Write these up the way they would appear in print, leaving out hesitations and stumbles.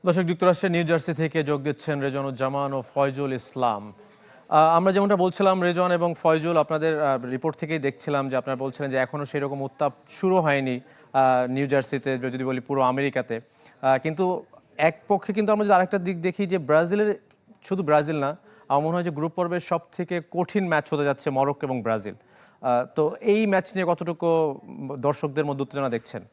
দর্শক, যুক্তরাষ্ট্রের new jersey থেকে যোগ দিচ্ছেন রেজওয়ানুজ্জামান ও ফয়জুল ইসলাম। আমরা যেমনটা বলছিলাম, রেজওয়ান এবং ফয়জুল, আপনাদের রিপোর্ট থেকেই দেখছিলাম যে আপনারা বলছিলেন যে এখনও সেই রকম উত্তাপ শুরু হয়নি নিউ জার্সিতে, যদি বলি পুরো আমেরিকাতে। কিন্তু এক পক্ষে কিন্তু আমরা যদি আরেকটা দিক দেখি যে ব্রাজিলের, শুধু ব্রাজিল না, আমার মনে হয় যে গ্রুপ পর্বের সব থেকে কঠিন ম্যাচ হতে যাচ্ছে মরক্কো এবং ব্রাজিল। তো এই ম্যাচ নিয়ে কতটুকু দর্শকদের মধ্যে উত্তেজনা দেখছেন?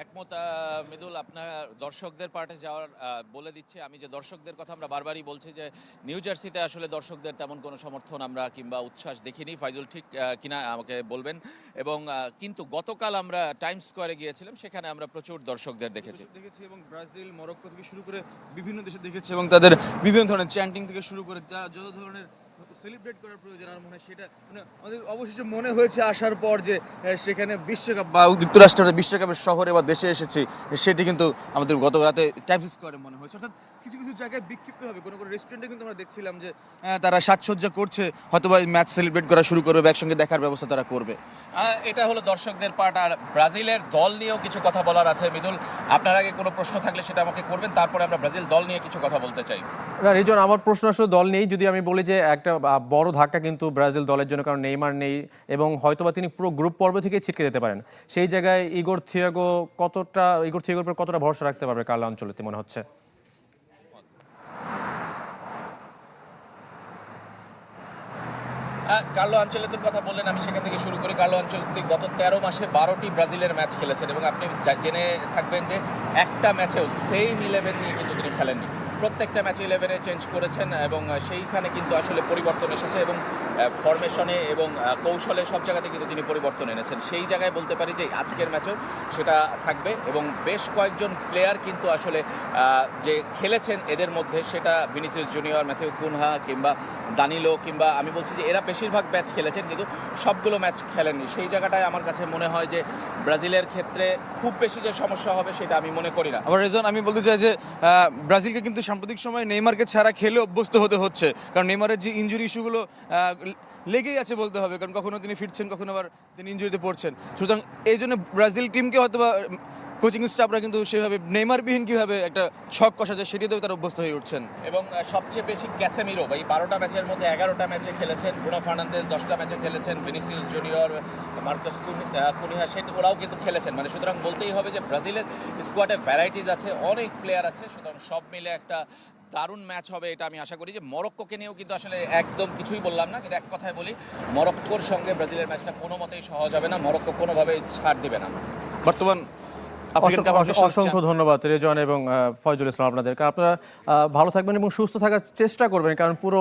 একমত মৃদুল, আপনার দর্শকদের পার্টে যাওয়ার বলে দিচ্ছে আমি যে দর্শকদের কথা আমরা বারবারই বলছি যে নিউ জার্সিতে আসলে দর্শকদের তেমন কোনো সমর্থন আমরা কিংবা উচ্ছ্বাস দেখিনি। ফাইজুল ঠিক কিনা আমাকে বলবেন। এবং কিন্তু গতকাল আমরা টাইমস স্কোয়ারে গিয়েছিলাম, সেখানে আমরা প্রচুর দর্শকদের দেখেছি এবং ব্রাজিল, মরক্কো থেকে শুরু করে বিভিন্ন দেশে দেখেছি এবং তাদের বিভিন্ন ধরনের চ্যান্টিং থেকে শুরু করে যারা যত ধরনের সেলিব্রেট করার প্রয়োজন আর মনে হয় সেটা আমাদের অবশেষে মনে হয়েছে আসার পর যে সেখানে বিশ্বকাপ বা যুক্তরাষ্ট্রের বিশ্বকাপের শহরে বা দেশে এসেছি, সেটি কিন্তু আমাদের গত রাতে টাইমস স্কোয়ারে মনে হয়েছে। অর্থাৎ কিছু কিছু জায়গায় বিক্ষিপ্ত হবে, কোনো কোনো রেস্টুরেন্টে কিন্তু আমরা দেখছিলাম যে তারা সাজসজ্জা করছে, হয়তো বা ম্যাচ সেলিব্রেট করা শুরু করবে, একসঙ্গে দেখার ব্যবস্থা তারা করবে। এটা হলো দর্শকদের পার্ট। আর ব্রাজিলের দল নিয়েও কিছু কথা বলার আছে মৃদুল, আপনার আগে কোনো প্রশ্ন থাকলে সেটা আমাকে করবেন, তারপরে আমরা ব্রাজিল দল নিয়ে কিছু কথা বলতে চাই। না রিজন, আমার প্রশ্ন আসলে দল নেই। যদি আমি বলি যে একটা বড় ধাক্কা কিন্তু ব্রাজিল দলের জন্য, কারণ নেইমার নেই এবং হয়তোবা তিনি পুরো গ্রুপ পর্ব থেকে ছিটকে যেতে পারেন। সেই জায়গায় ইগোর থিয়াগোর উপর কতটা ভরসা রাখতে পারবে কার্লো আনচেলত্তি মনে হচ্ছে? কার্লো আনচেলত্তির কথা বললেন, আমি সেখান থেকে শুরু করি। কার্লো আনচেলত্তি গত 13 মাসে 12টি ব্রাজিলের ম্যাচ খেলেছেন এবং আপনি জেনে থাকবেন যে একটা ম্যাচেও সেম 11 নিয়ে কিন্তু তিনি খেলেননি। প্রত্যেকটা ম্যাচে 11-এ চেঞ্জ করেছেন এবং সেইখানে কিন্তু আসলে পরিবর্তন এসেছে এবং ফরমেশনে এবং কৌশলে সব জায়গাতে কিন্তু তিনি পরিবর্তন এনেছেন। সেই জায়গায় বলতে পারি যে আজকের ম্যাচেও সেটা থাকবে এবং বেশ কয়েকজন প্লেয়ার কিন্তু আসলে যে খেলেছেন এদের মধ্যে, সেটা ভিনিসিয়াস জুনিয়র, ম্যাথিউ কুনহা কিংবা দানিলো, কিংবা আমি বলছি যে এরা বেশিরভাগ ম্যাচ খেলেছেন কিন্তু সবগুলো ম্যাচ খেলেননি। সেই জায়গাটায় আমার কাছে মনে হয় যে ব্রাজিলের ক্ষেত্রে খুব বেশি যে সমস্যা হবে সেটা আমি মনে করি না। আবার রেজন, আমি বলতে চাই যে ব্রাজিলকে কিন্তু সাম্প্রতিক সময় নেইমারকে ছাড়া খেলে অভ্যস্ত হতে হচ্ছে, কারণ নেইমারের যে ইনজুরি ইস্যুগুলো লেগেই আছে বলতে হবে, কারণ কখনো তিনি ফিরছেন, কখনো আবার তিনি ইনজুরিতে পড়ছেন। সুতরাং এই জন্য ব্রাজিল টিমকে হয়তো বা কোচিং স্টাফরা কিন্তু সেভাবে নেইমারবিহীন কীভাবে একটা ছক কষা যায় সেটিতেও তারা অভ্যস্ত হয়ে উঠছেন। এবং সবচেয়ে বেশি ক্যাসেমিরো এই 12টা ম্যাচের মধ্যে 11টা ম্যাচে খেলেছেন, ব্রুনো ফার্নান্দেজ 10টা ম্যাচে খেলেছেন, ভিনিসিয়াস জুনিয়র, মার্কাস কুনিহা ওরাও কিন্তু খেলেছেন। মানে সুতরাং বলতেই হবে যে ব্রাজিলের স্কোয়াডে ভ্যারাইটিস আছে, অনেক প্লেয়ার আছে, সুতরাং সব মিলে একটা দারুণ ম্যাচ হবে এটা আমি আশা করি। যে মরক্কোকে নিয়েও কিন্তু আসলে একদম কিছুই বললাম না, কিন্তু এক কথায় বলি, মরক্কোর সঙ্গে ব্রাজিলের ম্যাচটা কোনো মতেই সহজ হবে না, মরক্কো কোনোভাবেই ছাড় দিবে না। বর্তমান অসংখ্য ধন্যবাদ রেজওয়ান এবং ফয়জুল ইসলাম আপনাদেরকে। আপনারা ভালো থাকবেন এবং সুস্থ থাকার চেষ্টা করবেন, কারণ পুরো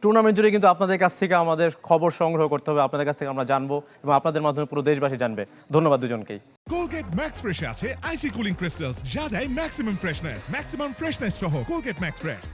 টুর্নামেন্ট জুড়ে কিন্তু আপনাদের কাছ থেকে আমাদের খবর সংগ্রহ করতে হবে, আপনাদের কাছ থেকে আমরা জানবো এবং আপনাদের মাধ্যমে পুরো দেশবাসী জানবে। ধন্যবাদ দুজনকেই। Colgate Max Fresh আছে আইসি কুলিং ক্রিস্টালস, যা দেয় ম্যাক্সিমাম ফ্রেশনেস সহ Colgate Max Fresh।